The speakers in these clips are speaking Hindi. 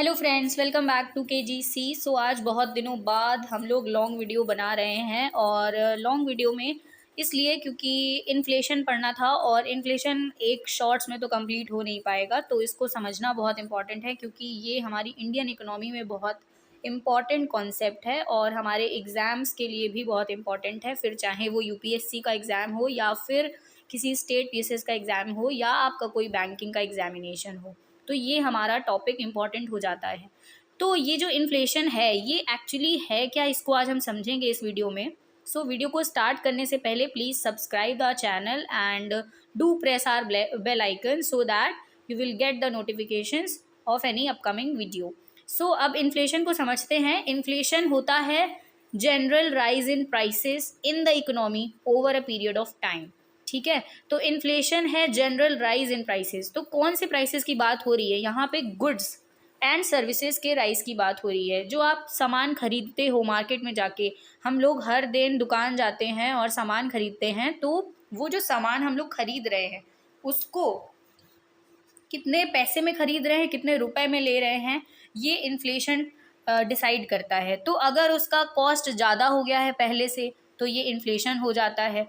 Hello friends, welcome back to KGC। So आज बहुत दिनों बाद हम लोग लॉन्ग वीडियो बना रहे हैं और लॉन्ग वीडियो में इसलिए क्योंकि इन्फ्लेशन पढ़ना था और इन्फ्लेशन एक शॉर्ट्स में तो कंप्लीट हो नहीं पाएगा, तो इसको समझना बहुत इंपॉर्टेंट है क्योंकि ये हमारी इंडियन इकोनॉमी में बहुत इम्पॉर्टेंट कॉन्सेप्ट है और हमारे एग्ज़ाम्स के लिए भी बहुत इम्पॉर्टेंट है। फिर चाहे वो UPSC का एग्ज़ाम हो या फिर किसी स्टेट PSS का एग्ज़ाम हो या आपका कोई बैंकिंग का एग्जामिनेशन हो, तो ये हमारा टॉपिक इम्पॉर्टेंट हो जाता है। तो ये जो इन्फ्लेशन है ये एक्चुअली है क्या, इसको आज हम समझेंगे इस वीडियो में। सो वीडियो को स्टार्ट करने से पहले please subscribe the channel and do press our bell icon so that you will get the notifications of any upcoming video. So अब इन्फ्लेशन को समझते हैं। इन्फ्लेशन होता है general rise in prices in the economy over a period of time. ठीक है, तो इन्फ्लेशन है जनरल राइज इन प्राइसेस। तो कौन से प्राइसेस की बात हो रही है यहाँ पे? गुड्स एंड सर्विसेज के राइज की बात हो रही है। जो आप सामान खरीदते हो मार्केट में जाके, हम लोग हर दिन दुकान जाते हैं और सामान खरीदते हैं, तो वो जो सामान हम लोग खरीद रहे हैं उसको कितने पैसे में खरीद रहे हैं, कितने रुपए में ले रहे हैं, ये इन्फ्लेशन डिसाइड करता है। तो अगर उसका कॉस्ट ज़्यादा हो गया है पहले से तो ये इन्फ्लेशन हो जाता है।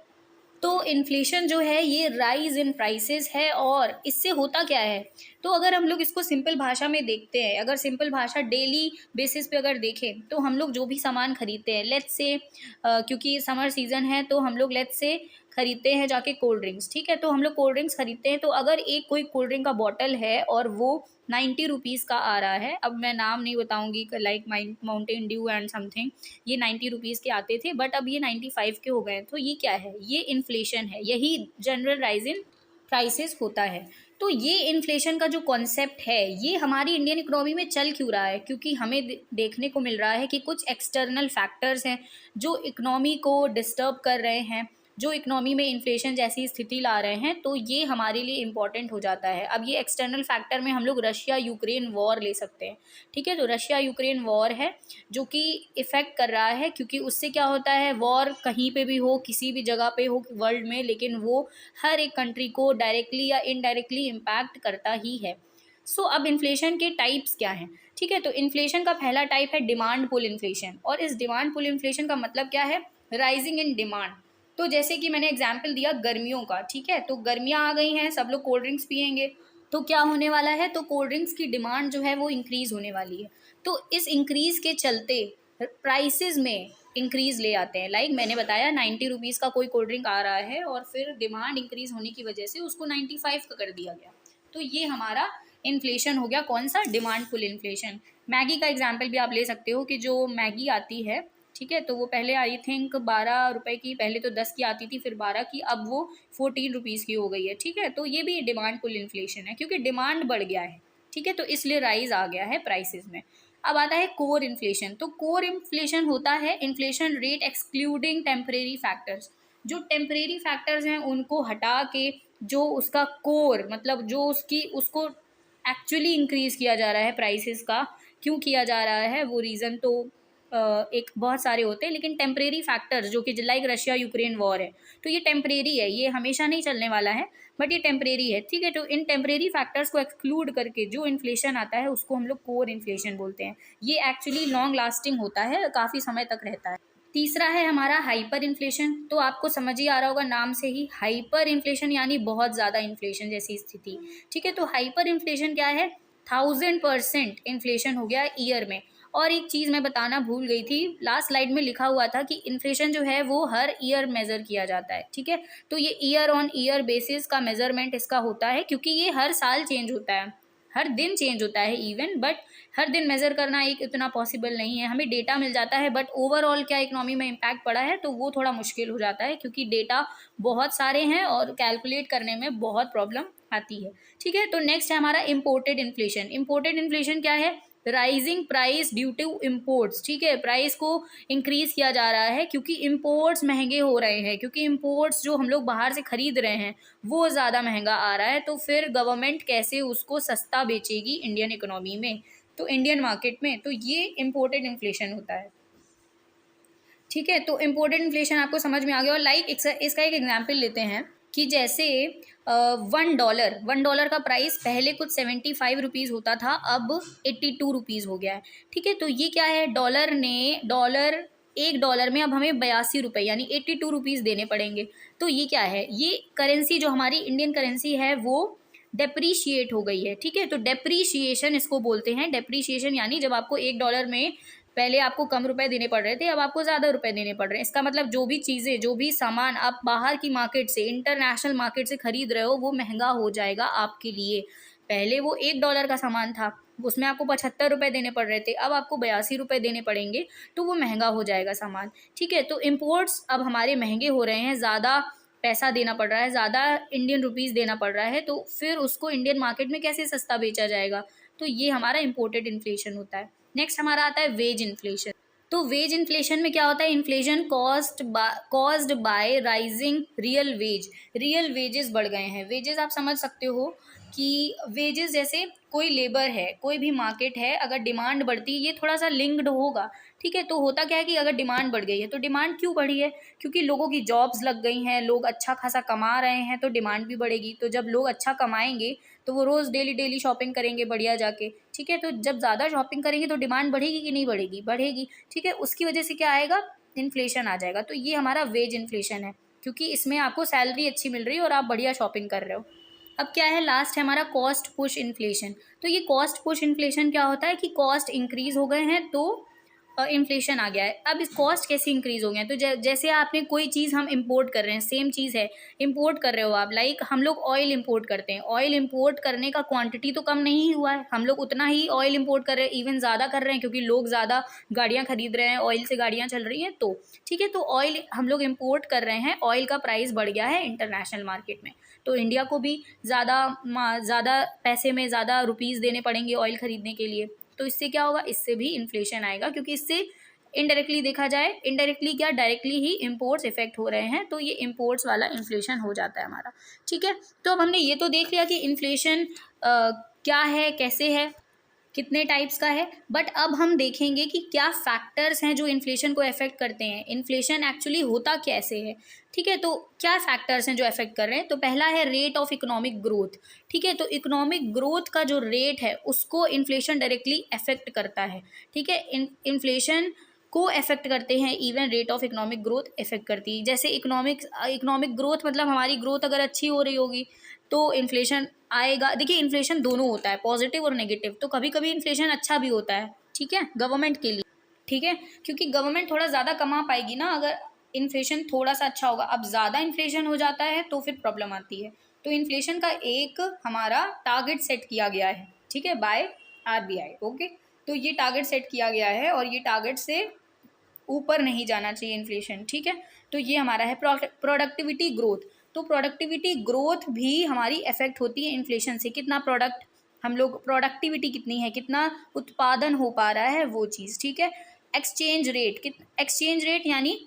तो इन्फ्लेशन जो है ये राइज इन प्राइसेस है। और इससे होता क्या है, तो अगर हम लोग इसको सिंपल भाषा में देखते हैं, अगर सिंपल भाषा डेली बेसिस पे अगर देखें, तो हम लोग जो भी सामान खरीदते हैं, लेट्स से क्योंकि समर सीज़न है तो हम लोग लेट्स से खरीदते हैं जाके कोल्ड ड्रिंक्स। ठीक है, तो हम लोग कोल्ड ड्रिंक्स खरीदते हैं, तो अगर एक कोई कोल्ड ड्रिंक का बॉटल है और वो 90 रुपीज़ का आ रहा है, अब मैं नाम नहीं बताऊंगी, like Mountain Dew and something, ये 90 रुपीज़ के आते थे बट अब ये 95 के हो गए। तो ये क्या है? ये इन्फ्लेशन है, यही जनरल राइज इन प्राइसेस होता है। तो ये इन्फ्लेशन का जो कॉन्सेप्ट है ये हमारी इंडियन इकोनॉमी में चल क्यों रहा है? क्योंकि हमें देखने को मिल रहा है कि कुछ एक्सटर्नल फैक्टर्स हैं जो इकोनॉमी को डिस्टर्ब कर रहे हैं, जो इकोनॉमी में इन्फ्लेशन जैसी स्थिति ला रहे हैं, तो ये हमारे लिए इम्पॉर्टेंट हो जाता है। अब ये एक्सटर्नल फैक्टर में हम लोग रशिया यूक्रेन वॉर ले सकते हैं। ठीक है, तो रशिया यूक्रेन वॉर है जो कि इफ़ेक्ट कर रहा है, क्योंकि उससे क्या होता है, वॉर कहीं पे भी हो, किसी भी जगह पे हो वर्ल्ड में, लेकिन वो हर एक कंट्री को डायरेक्टली या इनडायरेक्टली इम्पैक्ट करता ही है। सो अब इन्फ्लेशन के टाइप्स क्या हैं? ठीक है, तो इन्फ्लेशन का पहला टाइप है डिमांड पुल इन्फ्लेशन। और इस डिमांड पुल इन्फ्लेशन का मतलब क्या है? Rising in demand. तो जैसे कि मैंने एग्जाम्पल दिया गर्मियों का, ठीक है, तो गर्मियाँ आ गई हैं, सब लोग कोल्ड ड्रिंक्स पियेंगे, तो क्या होने वाला है, तो कोल्ड ड्रिंक्स की डिमांड जो है वो इंक्रीज़ होने वाली है। तो इस इंक्रीज़ के चलते प्राइसेस में इंक्रीज़ ले आते हैं। लाइक मैंने बताया 90 रुपीज़ का कोई कोल्ड ड्रिंक आ रहा है और फिर डिमांड इंक्रीज़ होने की वजह से उसको 95 का कर दिया गया। तो ये हमारा इन्फ्लेशन हो गया। कौन सा? Demand pull inflation. मैगी का एग्जाम्पल भी आप ले सकते हो कि जो मैगी आती है, ठीक है, तो वो पहले आई थिंक 12 रुपए की, पहले तो 10 की आती थी, फिर 12 की, अब वो 14 रुपीज़ की हो गई है। ठीक है, तो ये भी डिमांड पुल इन्फ्लेशन है क्योंकि डिमांड बढ़ गया है। ठीक है, तो इसलिए राइज आ गया है प्राइसेस में। अब आता है कोर इन्फ्लेशन। तो कोर इन्फ्लेशन होता है inflation rate excluding temporary factors. जो टेम्परेरी फैक्टर्स हैं उनको हटा के जो उसका कोर, मतलब जो उसको एक्चुअली इंक्रीज़ किया जा रहा है प्राइसेस का। क्यों किया जा रहा है वो रीज़न तो एक बहुत सारे होते हैं, लेकिन टेम्परेरी फैक्टर्स जो कि लाइक रशिया यूक्रेन वॉर है, तो ये टेम्परेरी है, ये हमेशा नहीं चलने वाला है, बट ये टेम्परेरी है। ठीक है, तो इन टेम्परेरी फैक्टर्स को एक्सक्लूड करके जो इन्फ्लेशन आता है उसको हम लोग कोर इन्फ्लेशन बोलते हैं। ये एक्चुअली लॉन्ग लास्टिंग होता है, काफ़ी समय तक रहता है। तीसरा है हमारा हाइपर इन्फ्लेशन। तो आपको समझ ही आ रहा होगा नाम से ही, हाइपर इन्फ्लेशन यानी बहुत ज़्यादा इन्फ्लेशन जैसी स्थिति। ठीक है, तो हाइपर इन्फ्लेशन क्या है? 1000% इन्फ्लेशन हो गया ईयर में। और एक चीज़ मैं बताना भूल गई थी, लास्ट स्लाइड में लिखा हुआ था कि इन्फ्लेशन जो है वो हर ईयर मेज़र किया जाता है। ठीक है, तो ये ईयर ऑन ईयर बेसिस का मेज़रमेंट इसका होता है, क्योंकि ये हर साल चेंज होता है, हर दिन चेंज होता है इवन, बट हर दिन मेज़र करना एक इतना पॉसिबल नहीं है। हमें डेटा मिल जाता है बट ओवरऑल क्या इकोनॉमी में इम्पैक्ट पड़ा है तो वो थोड़ा मुश्किल हो जाता है, क्योंकि डेटा बहुत सारे हैं और कैलकुलेट करने में बहुत प्रॉब्लम आती है। ठीक है, तो नेक्स्ट है हमारा इम्पोर्टेड इन्फ्लेशन। इम्पोर्टेड इन्फ्लेशन क्या है? Rising price due to imports. ठीक है, प्राइस को इंक्रीज़ किया जा रहा है क्योंकि इम्पोर्ट्स महंगे हो रहे हैं, क्योंकि इम्पोर्ट्स जो हम लोग बाहर से ख़रीद रहे हैं वो ज़्यादा महंगा आ रहा है, तो फिर गवर्नमेंट कैसे उसको सस्ता बेचेगी इंडियन इकोनॉमी में, तो इंडियन मार्केट में, तो ये इम्पोर्टेड इन्फ्लेशन होता है। ठीक है, तो इम्पोर्टेड इन्फ्लेशन आपको समझ में आ गया। और लाइक इसका एक एग्जाम्पल लेते हैं कि जैसे $1 का प्राइस पहले कुछ 75 रुपीज़ होता था, अब 82 रुपीज़ हो गया है। ठीक है, तो ये क्या है, $1 में अब हमें 82 रुपये यानी 82 रुपीज़ देने पड़ेंगे। तो ये क्या है, ये करेंसी जो हमारी इंडियन करेंसी है वो डेप्रीशिएट हो गई है। ठीक है, तो डेप्रीशिएशन इसको बोलते हैं। डेप्रीशिएशन यानी जब आपको $1 में पहले आपको कम रुपए देने पड़ रहे थे, अब आपको ज़्यादा रुपए देने पड़ रहे हैं। इसका मतलब जो भी चीज़ें, जो भी सामान आप बाहर की मार्केट से, इंटरनेशनल मार्केट से खरीद रहे हो, वो महंगा हो जाएगा आपके लिए। पहले वो $1 का सामान था, उसमें आपको 75 रुपये देने पड़ रहे थे, अब आपको 82 रुपये देने पड़ेंगे, तो वो महंगा हो जाएगा सामान। ठीक है, तो इम्पोर्ट्स अब हमारे महंगे हो रहे हैं, ज़्यादा पैसा देना पड़ रहा है, ज़्यादा इंडियन रुपीज़ देना पड़ रहा है, तो फिर उसको इंडियन मार्केट में कैसे सस्ता बेचा जाएगा, तो ये हमारा इम्पोर्टेड इन्फ्लेशन होता है। नेक्स्ट हमारा आता है वेज इन्फ्लेशन। तो वेज इन्फ्लेशन में क्या होता है, inflation caused by rising real veg. Real wages बढ़ गए हैं। वेजेस आप समझ सकते हो कि वेजेस जैसे कोई लेबर है, कोई भी मार्केट है, अगर डिमांड बढ़ती है, ये थोड़ा सा लिंक्ड होगा। ठीक है, तो होता क्या है कि अगर डिमांड बढ़ गई है, तो डिमांड क्यों बढ़ी है, क्योंकि लोगों की जॉब्स लग गई हैं, लोग अच्छा खासा कमा रहे हैं, तो डिमांड भी बढ़ेगी। तो जब लोग अच्छा कमाएंगे तो वो रोज़ डेली शॉपिंग करेंगे बढ़िया जाके। ठीक है, तो जब ज़्यादा शॉपिंग करेंगे तो डिमांड बढ़ेगी कि नहीं बढ़ेगी, बढ़ेगी। ठीक है, उसकी वजह से क्या आएगा, इन्फ्लेशन आ जाएगा। तो ये हमारा वेज इन्फ्लेशन है, क्योंकि इसमें आपको सैलरी अच्छी मिल रही है और आप बढ़िया शॉपिंग कर रहे हो। अब क्या है, लास्ट है हमारा कॉस्ट पुश इन्फ्लेशन। तो ये कॉस्ट पुश इन्फ्लेशन क्या होता है कि कॉस्ट इंक्रीज हो गए हैं तो इन्फ्लेशन आ गया है। अब इस कॉस्ट कैसे इंक्रीज हो गए हैं, तो जैसे आपने कोई चीज़ हम इंपोर्ट कर रहे हैं, सेम चीज़ है, इंपोर्ट कर रहे हो आप, लाइक हम लोग ऑयल इंपोर्ट करते हैं। ऑयल इंपोर्ट करने का क्वांटिटी तो कम नहीं हुआ है, हम लोग उतना ही ऑयल इंपोर्ट कर रहे हैं, इवन ज़्यादा कर रहे हैं, क्योंकि लोग ज़्यादा गाड़ियाँ खरीद रहे हैं, ऑयल से गाड़ियाँ चल रही हैं। तो ठीक है, तो ऑयल हम लोग इंपोर्ट कर रहे हैं, ऑयल का प्राइस बढ़ गया है इंटरनेशनल मार्केट में, तो इंडिया को भी ज़्यादा पैसे में, ज़्यादा रुपीज़ देने पड़ेंगे ऑयल खरीदने के लिए। तो इससे क्या होगा, इससे भी इन्फ्लेशन आएगा, क्योंकि इससे इनडायरेक्टली देखा जाए, इनडायरेक्टली क्या डायरेक्टली ही इम्पोर्ट्स इफेक्ट हो रहे हैं, तो ये इम्पोर्ट्स वाला इन्फ्लेशन हो जाता है हमारा। ठीक है, तो अब हमने ये तो देख लिया कि इन्फ्लेशन क्या है, कैसे है, कितने टाइप्स का है। बट अब हम देखेंगे कि क्या फैक्टर्स हैं जो इन्फ्लेशन को अफेक्ट करते हैं, इन्फ्लेशन एक्चुअली होता कैसे है। ठीक है, तो क्या फैक्टर्स हैं जो अफेक्ट कर रहे हैं, तो पहला है रेट ऑफ इकोनॉमिक ग्रोथ। ठीक है, तो इकोनॉमिक ग्रोथ का जो रेट है उसको इन्फ्लेशन डायरेक्टली अफेक्ट करता है। ठीक है, इन्फ्लेशन को अफेक्ट करते हैं, even rate of economic growth affect करती है। जैसे इकोनॉमिक ग्रोथ मतलब हमारी ग्रोथ अगर अच्छी हो रही होगी तो इन्फ्लेशन आएगा। देखिए, इन्फ्लेशन दोनों होता है, पॉजिटिव और नेगेटिव। तो कभी कभी इन्फ्लेशन अच्छा भी होता है, ठीक है, गवर्नमेंट के लिए। ठीक है, क्योंकि गवर्नमेंट थोड़ा ज़्यादा कमा पाएगी ना अगर इन्फ्लेशन थोड़ा सा अच्छा होगा। अब ज़्यादा इन्फ्लेशन हो जाता है तो फिर प्रॉब्लम आती है। तो इन्फ्लेशन का एक हमारा टारगेट सेट किया गया है, ठीक है, बाय RBI। ओके, तो ये टारगेट सेट किया गया है और ये टारगेट से ऊपर नहीं जाना चाहिए इन्फ्लेशन। ठीक है, तो ये हमारा है प्रोडक्टिविटी ग्रोथ। तो प्रोडक्टिविटी ग्रोथ भी हमारी अफेक्ट होती है इन्फ्लेशन से। कितना प्रोडक्ट हम लोग, प्रोडक्टिविटी कितनी है, कितना उत्पादन हो पा रहा है, वो चीज़। ठीक है, एक्सचेंज रेट यानी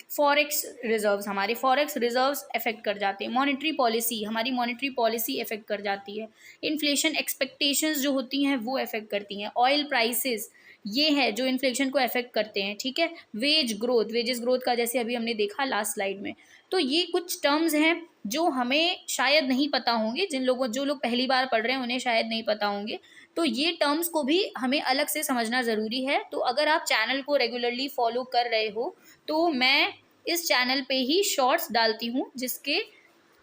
फॉरेक्स रिजर्व्स, हमारे फॉरेक्स रिजर्व्स अफेक्ट कर जाते हैं। मॉनेटरी पॉलिसी, हमारी मॉनेटरी पॉलिसी अफेक्ट कर जाती है। इन्फ्लेशन एक्सपेक्टेशंस जो होती हैं वो अफेक्ट करती हैं। ऑयल प्राइसेस, ये है जो इन्फ्लेशन को अफेक्ट करते हैं। ठीक है, वेजेस ग्रोथ का जैसे अभी हमने देखा लास्ट स्लाइड में। तो ये कुछ टर्म्स हैं जो हमें शायद नहीं पता होंगे, जो लोग पहली बार पढ़ रहे हैं उन्हें शायद नहीं पता होंगे। तो ये टर्म्स को भी हमें अलग से समझना ज़रूरी है। तो अगर आप चैनल को रेगुलरली फॉलो कर रहे हो तो मैं इस चैनल पे ही शॉर्ट्स डालती हूँ, जिसके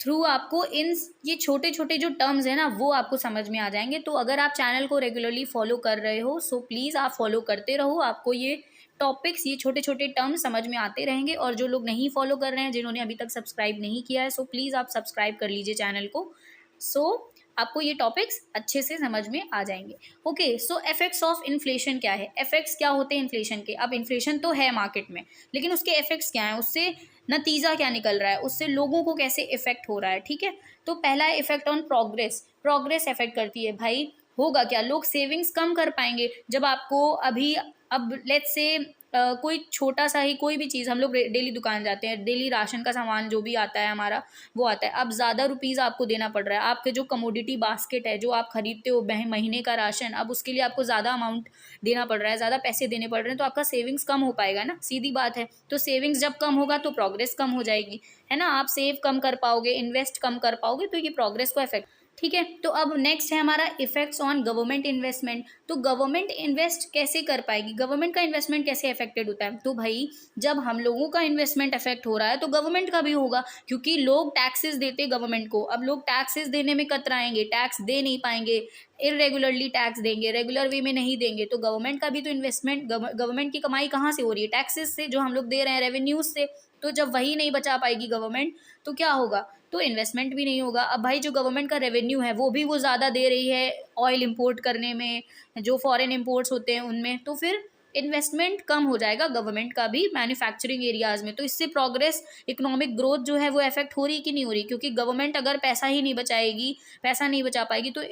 थ्रू आपको ये छोटे छोटे जो टर्म्स हैं ना वो आपको समझ में आ जाएंगे। तो अगर आप चैनल को रेगुलरली फॉलो कर रहे हो सो प्लीज़ आप फॉलो करते रहो, आपको ये टॉपिक्स, ये छोटे छोटे टर्म्स समझ में आते रहेंगे। और जो लोग नहीं फॉलो कर रहे हैं, जिन्होंने अभी तक सब्सक्राइब नहीं किया है, सो प्लीज़ आप सब्सक्राइब कर लीजिए चैनल को, सो आपको ये टॉपिक्स अच्छे से समझ में आ जाएंगे। Okay, so effects of inflation क्या है, इफेक्ट्स क्या होते हैं इन्फ्लेशन के। अब इन्फ्लेशन तो है मार्केट में, लेकिन उसके इफेक्ट्स क्या हैं, उससे नतीजा क्या निकल रहा है, उससे लोगों को कैसे इफेक्ट हो रहा है। ठीक है, तो पहला है इफेक्ट ऑन प्रोग्रेस इफेक्ट करती है। भाई होगा क्या, लोग सेविंग्स कम कर पाएंगे। जब आपको अब लेट्स से कोई छोटा सा ही कोई भी चीज़, हम लोग डेली दुकान जाते हैं, डेली राशन का सामान जो भी आता है हमारा वो आता है, अब ज़्यादा रुपीज़ आपको देना पड़ रहा है, आपके जो कमोडिटी बास्केट है जो आप खरीदते हो महीने का राशन, अब उसके लिए आपको ज़्यादा अमाउंट देना पड़ रहा है, ज़्यादा पैसे देने पड़ रहे हैं, तो आपका सेविंग्स कम हो पाएगा ना, सीधी बात है। तो सेविंग्स जब कम होगा तो प्रोग्रेस कम हो जाएगी, है ना, आप सेव कम कर पाओगे, इन्वेस्ट कम कर पाओगे, तो ये प्रोग्रेस को अफेक्ट। ठीक है, तो अब नेक्स्ट है हमारा इफेक्ट्स ऑन गवर्नमेंट इन्वेस्टमेंट। तो गवर्नमेंट इन्वेस्ट कैसे कर पाएगी, गवर्नमेंट का इन्वेस्टमेंट कैसे अफेक्टेड होता है, तो भाई जब हम लोगों का इन्वेस्टमेंट अफेक्ट हो रहा है तो गवर्नमेंट का भी होगा, क्योंकि लोग टैक्सेस देते गवर्नमेंट को, अब लोग टैक्सेस देने में कतराएंगे, टैक्स दे नहीं पाएंगे, इरेगुलरली टैक्स देंगे, रेगुलर वे में नहीं देंगे, तो गवर्नमेंट का भी तो इन्वेस्टमेंट, गवर्नमेंट की कमाई कहाँ से हो रही है, टैक्सेस से, जो हम लोग दे रहे हैं, रेवेन्यूज से। तो जब वही नहीं बचा पाएगी गवर्नमेंट तो क्या होगा, तो इन्वेस्टमेंट भी नहीं होगा। अब भाई जो गवर्नमेंट का रेवेन्यू है वो भी वो ज़्यादा दे रही है ऑयल इंपोर्ट करने में, जो फॉरेन इंपोर्ट्स होते हैं उनमें, तो फिर इन्वेस्टमेंट कम हो जाएगा गवर्नमेंट का भी मैन्युफैक्चरिंग एरियाज़ में, तो इससे प्रोग्रेस, इकोनॉमिक ग्रोथ जो है वो अफेक्ट हो रही कि नहीं हो रही, क्योंकि गवर्नमेंट अगर पैसा ही नहीं बचाएगी, पैसा नहीं बचा पाएगी, तो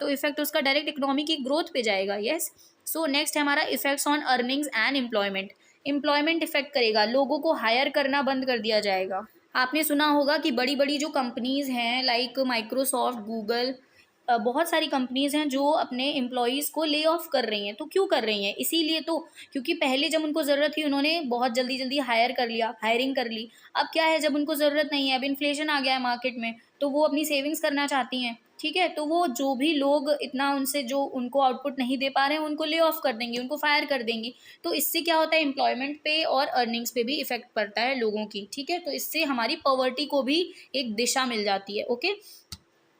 इफेक्ट उसका डायरेक्ट इकोनॉमी की ग्रोथ पे जाएगा। यस, सो नेक्स्ट है हमारा effects on earnings and employment. Employment effect करेगा, लोगों को हायर करना बंद कर दिया जाएगा। आपने सुना होगा कि बड़ी बड़ी जो कंपनीज़ हैं लाइक माइक्रोसॉफ्ट, गूगल, बहुत सारी कंपनीज़ हैं जो अपने एम्प्लॉयज़ को ले ऑफ कर रही हैं। तो क्यों कर रही हैं, इसीलिए तो क्योंकि पहले जब उनको ज़रूरत थी उन्होंने बहुत जल्दी जल्दी हायर कर लिया, हायरिंग कर ली। अब क्या है, जब उनको ज़रूरत नहीं है, अब इन्फ्लेशन आ गया है मार्केट में, तो वो अपनी सेविंग्स करना चाहती हैं, ठीक है, तो वो जो भी लोग इतना उनसे जो उनको आउटपुट नहीं दे पा रहे हैं उनको ले ऑफ कर देंगी, उनको फायर कर देंगी। तो इससे क्या होता है, एम्प्लॉयमेंट पे और अर्निंग्स पे भी इफेक्ट पड़ता है लोगों की, ठीक है, तो इससे हमारी पॉवर्टी को भी एक दिशा मिल जाती है। ओके,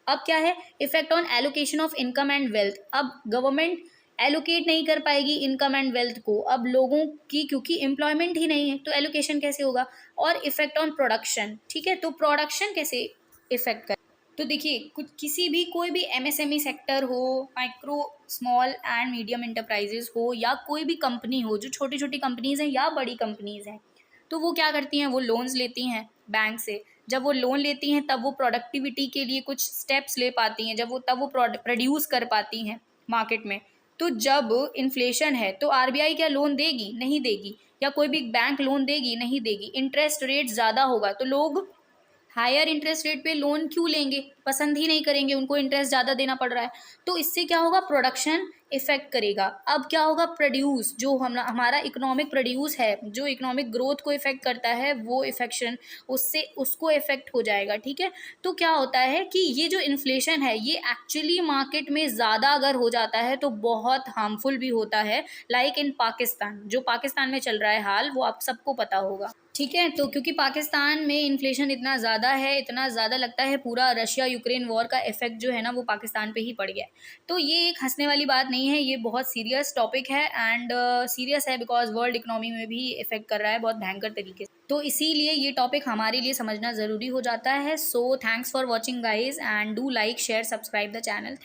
अब क्या है, effect on allocation of income and wealth. अब गवर्नमेंट एलोकेट नहीं कर पाएगी इनकम एंड वेल्थ को, अब लोगों की, क्योंकि एम्प्लॉयमेंट ही नहीं है तो एलोकेशन कैसे होगा। और इफेक्ट ऑन प्रोडक्शन, ठीक है, तो प्रोडक्शन कैसे इफेक्ट कर, तो देखिए कुछ किसी भी कोई भी एमएसएमई सेक्टर हो, micro small and medium enterprises हो, या कोई भी कंपनी हो, जो छोटी छोटी कंपनीज हैं या बड़ी कंपनीज हैं, तो वो क्या करती हैं, वो लोन्स लेती हैं बैंक से। जब वो लोन लेती हैं तब वो प्रोडक्टिविटी के लिए कुछ स्टेप्स ले पाती हैं, तब वो प्रोड्यूस कर पाती हैं मार्केट में। तो जब इन्फ्लेशन है तो आरबीआई क्या लोन देगी, नहीं देगी, या कोई भी बैंक लोन देगी, नहीं देगी, इंटरेस्ट रेट ज़्यादा होगा तो लोग हायर इंटरेस्ट रेट पे लोन क्यों लेंगे, पसंद ही नहीं करेंगे, उनको इंटरेस्ट ज़्यादा देना पड़ रहा है। तो इससे क्या होगा, प्रोडक्शन इफेक्ट करेगा। अब क्या होगा, प्रोड्यूस, जो हमारा इकोनॉमिक प्रोड्यूस है, जो इकोनॉमिक ग्रोथ को इफेक्ट करता है, वो इफेक्शन उससे उसको इफेक्ट हो जाएगा। ठीक है, तो क्या होता है कि ये जो इन्फ्लेशन है ये एक्चुअली मार्केट में ज़्यादा अगर हो जाता है तो बहुत हार्मफुल भी होता है, लाइक इन पाकिस्तान, जो पाकिस्तान में चल रहा है हाल, वो आप सबको पता होगा। ठीक है, तो क्योंकि पाकिस्तान में इन्फ्लेशन इतना ज़्यादा है, इतना ज़्यादा लगता है पूरा रशिया यूक्रेन वॉर का इफेक्ट जो है ना वो पाकिस्तान पे ही पड़ गया है। तो ये एक हंसने वाली बात नहीं है, ये बहुत सीरियस टॉपिक है एंड सीरियस है, बिकॉज वर्ल्ड इकोनॉमी में भी इफेक्ट कर रहा है बहुत भयंकर तरीके से। तो इसीलिए ये टॉपिक हमारे लिए समझना ज़रूरी हो जाता है। So thanks for watching guys and do like share subscribe the channel.